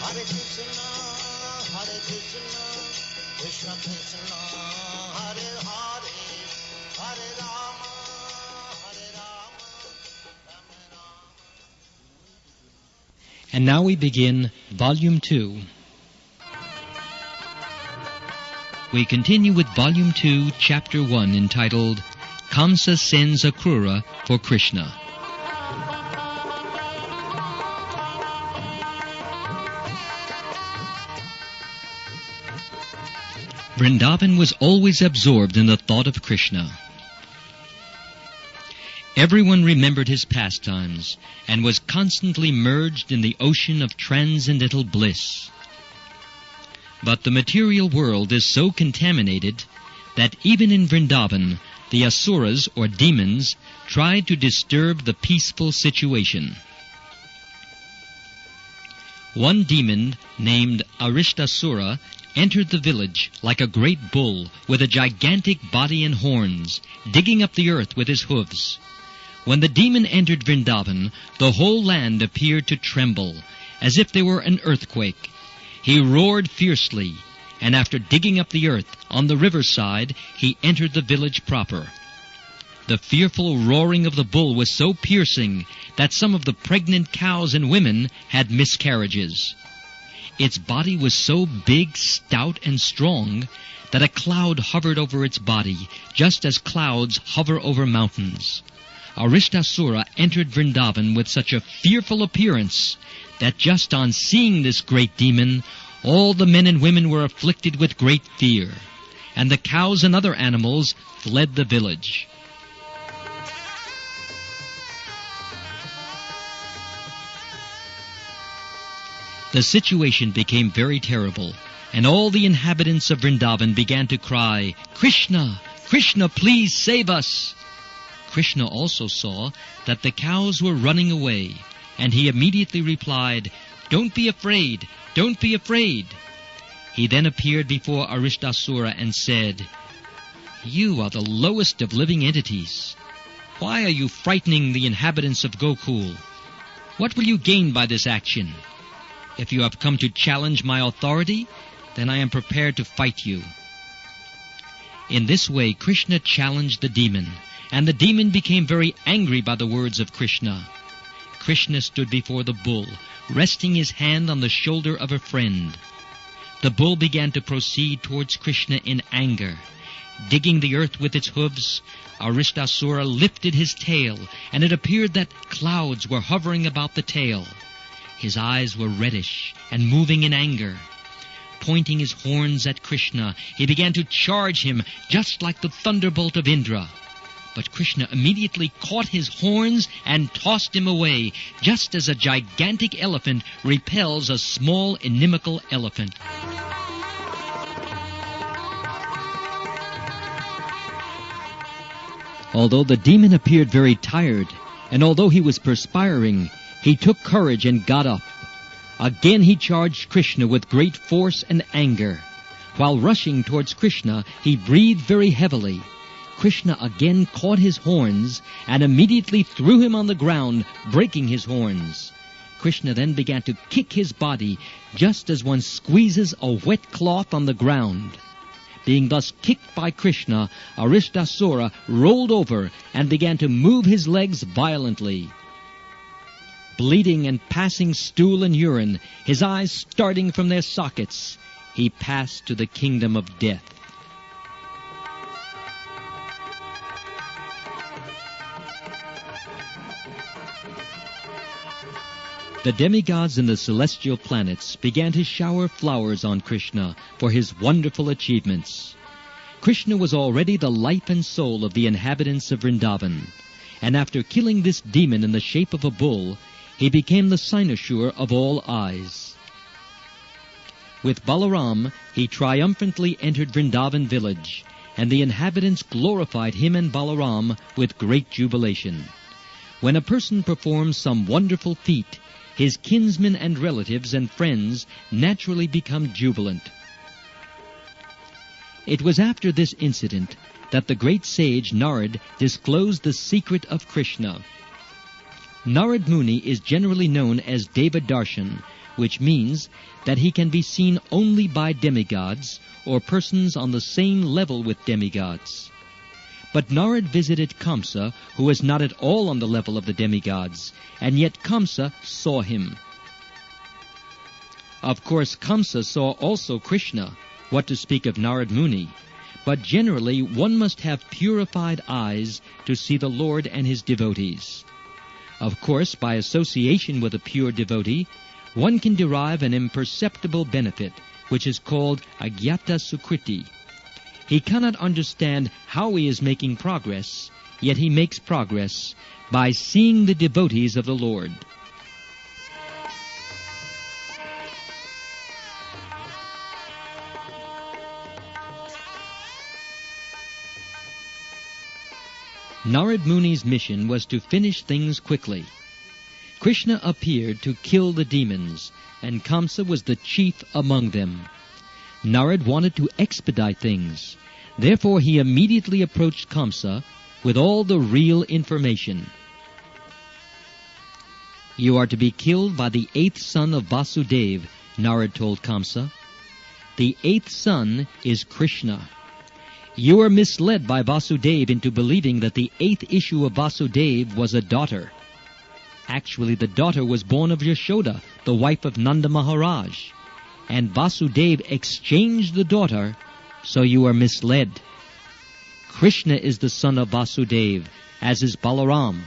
Krishna Krishna, Hare Hare, Hare Rama, Hare Rama, Rama Rama. And now we begin Volume 2. We continue with Volume 2, Chapter 1, entitled Kamsa Sends Akrura for Krishna. Vrindavan was always absorbed in the thought of Krishna. Everyone remembered his pastimes and was constantly merged in the ocean of transcendental bliss. But the material world is so contaminated that even in Vrindavan, the asuras, or demons, tried to disturb the peaceful situation. One demon named Arishtasura entered the village like a great bull with a gigantic body and horns, digging up the earth with his hooves. When the demon entered Vrindavan, the whole land appeared to tremble, as if there were an earthquake. He roared fiercely, and after digging up the earth on the riverside, he entered the village proper. The fearful roaring of the bull was so piercing that some of the pregnant cows and women had miscarriages. Its body was so big, stout, and strong that a cloud hovered over its body, just as clouds hover over mountains. Arishtasura entered Vrindavan with such a fearful appearance that just on seeing this great demon, all the men and women were afflicted with great fear, and the cows and other animals fled the village. The situation became very terrible, and all the inhabitants of Vrindavan began to cry, "Krishna! Krishna, please save us!" Krishna also saw that the cows were running away, and he immediately replied, "Don't be afraid! Don't be afraid!" He then appeared before Arishtasura and said, "You are the lowest of living entities. Why are you frightening the inhabitants of Gokul? What will you gain by this action? If you have come to challenge my authority, then I am prepared to fight you." In this way, Krishna challenged the demon, and the demon became very angry by the words of Krishna. Krishna stood before the bull, resting his hand on the shoulder of a friend. The bull began to proceed towards Krishna in anger. Digging the earth with its hooves, Arishtasura lifted his tail, and it appeared that clouds were hovering about the tail. His eyes were reddish and moving in anger. Pointing his horns at Krishna, he began to charge him just like the thunderbolt of Indra. But Krishna immediately caught his horns and tossed him away, just as a gigantic elephant repels a small inimical elephant. Although the demon appeared very tired, and although he was perspiring, he took courage and got up. Again he charged Krishna with great force and anger. While rushing towards Krishna, he breathed very heavily. Krishna again caught his horns and immediately threw him on the ground, breaking his horns. Krishna then began to kick his body, just as one squeezes a wet cloth on the ground. Being thus kicked by Krishna, Arishtasura rolled over and began to move his legs violently. Bleeding and passing stool and urine, his eyes starting from their sockets, he passed to the kingdom of death. The demigods in the celestial planets began to shower flowers on Krishna for his wonderful achievements. Krishna was already the life and soul of the inhabitants of Vrindavan, and after killing this demon in the shape of a bull, he became the cynosure of all eyes. With Balaram, he triumphantly entered Vrindavan village, and the inhabitants glorified him and Balaram with great jubilation. When a person performs some wonderful feat, his kinsmen and relatives and friends naturally become jubilant. It was after this incident that the great sage Narad disclosed the secret of Krishna. Narad Muni is generally known as Deva Darshan, which means that he can be seen only by demigods or persons on the same level with demigods. But Narad visited Kamsa, who was not at all on the level of the demigods, and yet Kamsa saw him. Of course, Kamsa saw also Krishna, what to speak of Narad Muni, but generally one must have purified eyes to see the Lord and his devotees. Of course, by association with a pure devotee, one can derive an imperceptible benefit, which is called agyata sukriti. He cannot understand how he is making progress, yet he makes progress by seeing the devotees of the Lord. Narad Muni's mission was to finish things quickly. Krishna appeared to kill the demons, and Kamsa was the chief among them. Narad wanted to expedite things. Therefore he immediately approached Kamsa with all the real information. "You are to be killed by the 8th son of Vasudeva," Narad told Kamsa. "The 8th son is Krishna. You are misled by Vasudeva into believing that the 8th issue of Vasudeva was a daughter. Actually, the daughter was born of Yashoda, the wife of Nanda Maharaj. And Vasudeva exchanged the daughter, so you are misled. Krishna is the son of Vasudeva, as is Balaram.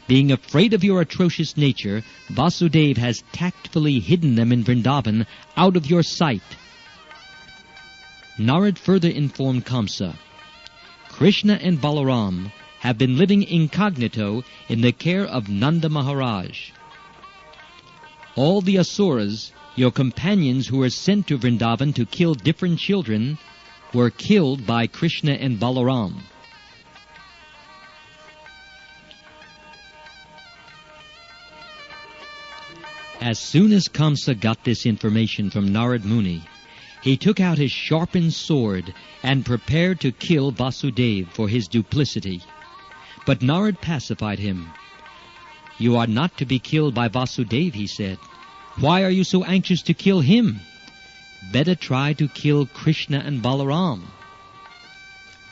Being afraid of your atrocious nature, Vasudeva has tactfully hidden them in Vrindavan out of your sight." Narad further informed Kamsa, "Krishna and Balaram have been living incognito in the care of Nanda Maharaj. All the Asuras, your companions who were sent to Vrindavan to kill different children, were killed by Krishna and Balaram." As soon as Kamsa got this information from Narad Muni, he took out his sharpened sword and prepared to kill Vasudeva for his duplicity. But Narad pacified him. "You are not to be killed by Vasudeva," he said. "Why are you so anxious to kill him? Better try to kill Krishna and Balaram."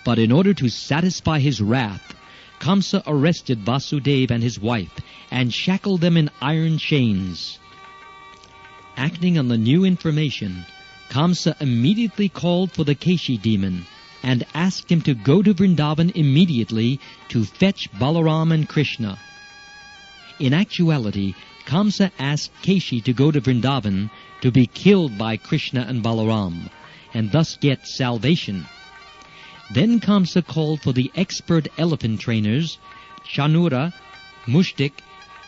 But in order to satisfy his wrath, Kamsa arrested Vasudeva and his wife and shackled them in iron chains. Acting on the new information, Kamsa immediately called for the Keshi demon and asked him to go to Vrindavan immediately to fetch Balaram and Krishna. In actuality, Kamsa asked Keshi to go to Vrindavan to be killed by Krishna and Balaram, and thus get salvation. Then Kamsa called for the expert elephant trainers, Chanura, Mushtik,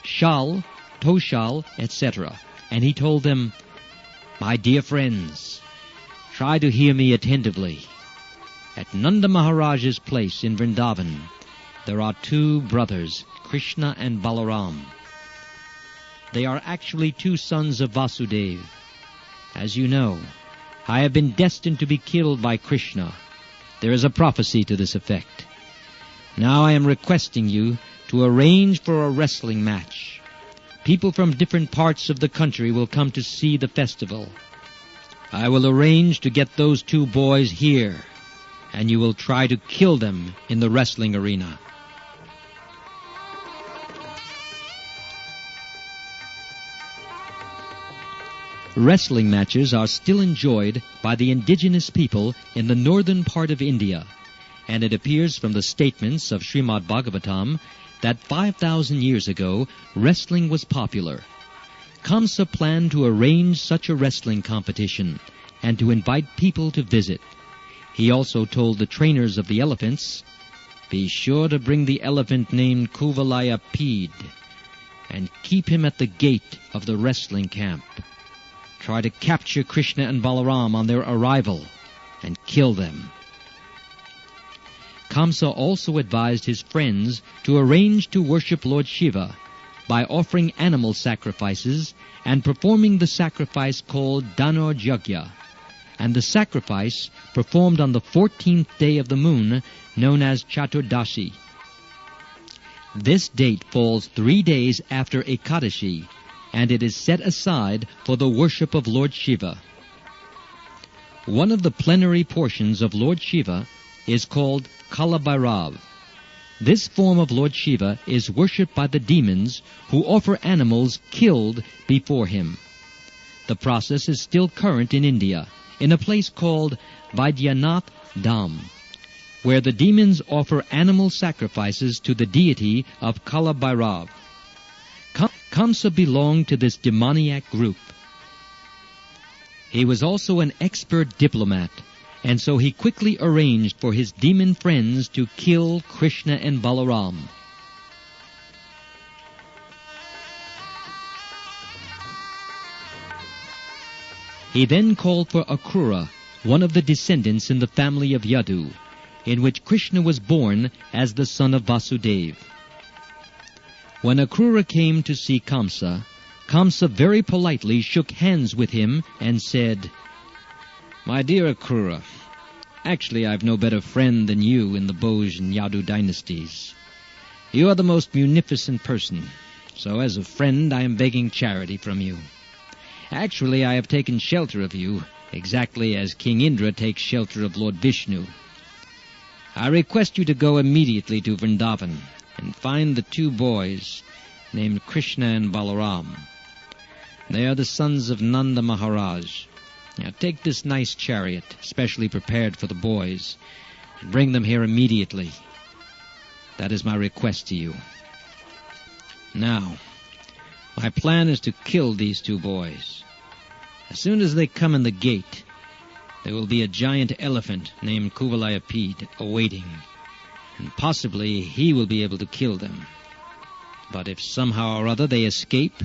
Shal, Toshal, etc., and he told them, "My dear friends, try to hear me attentively. At Nanda Maharaj's place in Vrindavan, there are 2 brothers, Krishna and Balaram. They are actually 2 sons of Vasudeva. As you know, I have been destined to be killed by Krishna. There is a prophecy to this effect. Now I am requesting you to arrange for a wrestling match. People from different parts of the country will come to see the festival. I will arrange to get those 2 boys here, and you will try to kill them in the wrestling arena." Wrestling matches are still enjoyed by the indigenous people in the northern part of India, and it appears from the statements of Srimad Bhagavatam that 5,000 years ago wrestling was popular. Kamsa planned to arrange such a wrestling competition and to invite people to visit. He also told the trainers of the elephants, "Be sure to bring the elephant named Kuvalaya Pede and keep him at the gate of the wrestling camp. Try to capture Krishna and Balaram on their arrival and kill them." Kamsa also advised his friends to arrange to worship Lord Shiva by offering animal sacrifices and performing the sacrifice called Danor Jagya, and the sacrifice performed on the 14th day of the moon, known as Chaturdashi. This date falls 3 days after Ekadashi, and it is set aside for the worship of Lord Shiva. One of the plenary portions of Lord Shiva is called Kalabhairav. This form of Lord Shiva is worshipped by the demons who offer animals killed before him. The process is still current in India, in a place called Vaidyanath Dham, where the demons offer animal sacrifices to the deity of Kalabhairav. Kamsa belonged to this demoniac group. He was also an expert diplomat, and so he quickly arranged for his demon friends to kill Krishna and Balaram. He then called for Akrura, one of the descendants in the family of Yadu, in which Krishna was born as the son of Vasudeva. When Akrura came to see Kamsa, Kamsa very politely shook hands with him and said, "My dear Akrura, actually I've no better friend than you in the Bhoj and Yadu dynasties. You are the most munificent person, so as a friend I am begging charity from you. Actually I have taken shelter of you, exactly as King Indra takes shelter of Lord Vishnu. I request you to go immediately to Vrindavan and find the two boys named Krishna and Balaram. They are the sons of Nanda Maharaj. Now take this nice chariot, specially prepared for the boys, and bring them here immediately. That is my request to you. Now, my plan is to kill these two boys. As soon as they come in the gate, there will be a giant elephant named Kuvalayapid awaiting, and possibly he will be able to kill them. But if somehow or other they escape,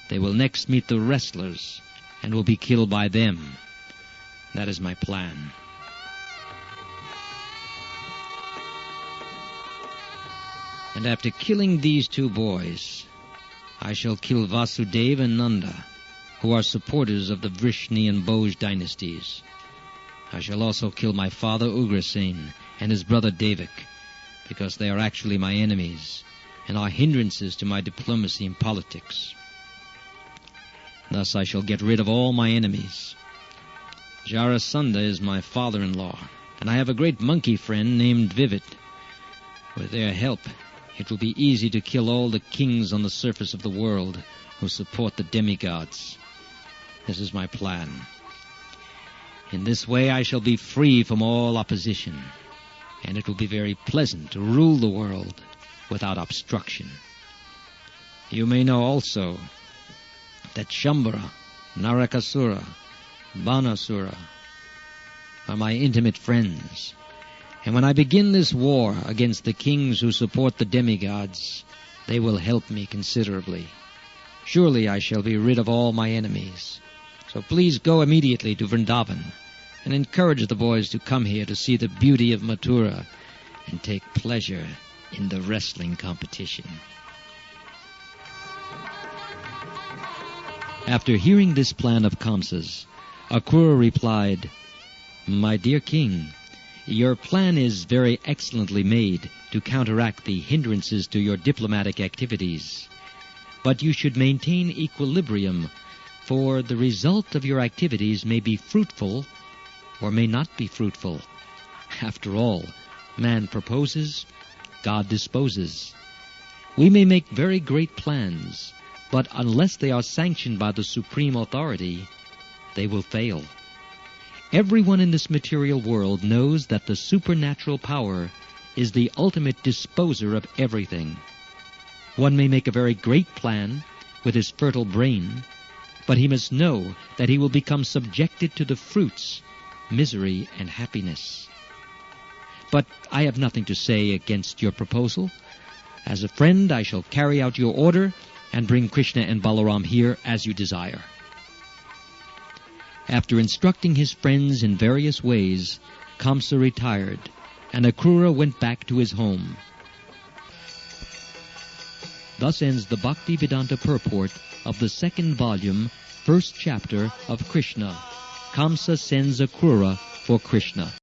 they will next meet the wrestlers and will be killed by them. That is my plan." And after killing these two boys, I shall kill Vasudeva and Nanda, who are supporters of the Vrishni and Bhoj dynasties. I shall also kill my father Ugrasen and his brother Devik, because they are actually my enemies and are hindrances to my diplomacy and politics. Thus I shall get rid of all my enemies. Jarasandha is my father-in-law, and I have a great monkey friend named Vivid. With their help, it will be easy to kill all the kings on the surface of the world who support the demigods. This is my plan. In this way I shall be free from all opposition, and it will be very pleasant to rule the world without obstruction. You may know also that Shambhara, Narakasura, Banasura are my intimate friends, and when I begin this war against the kings who support the demigods, they will help me considerably. Surely I shall be rid of all my enemies. So please go immediately to Vrindavan and encourage the boys to come here to see the beauty of Mathura and take pleasure in the wrestling competition." After hearing this plan of Kamsa's, Akrura replied, "My dear king, your plan is very excellently made to counteract the hindrances to your diplomatic activities. But you should maintain equilibrium, for the result of your activities may be fruitful or may not be fruitful. After all, man proposes, God disposes. We may make very great plans, but unless they are sanctioned by the supreme authority, they will fail. Everyone in this material world knows that the supernatural power is the ultimate disposer of everything. One may make a very great plan with his fertile brain, but he must know that he will become subjected to the fruits, misery and happiness. But I have nothing to say against your proposal. As a friend, I shall carry out your order and bring Krishna and Balaram here as you desire." After instructing his friends in various ways, Kamsa retired, and Akrura went back to his home. Thus ends the Bhaktivedanta purport of the second volume, first chapter of Krishna. Kamsa sends Akrura for Krishna.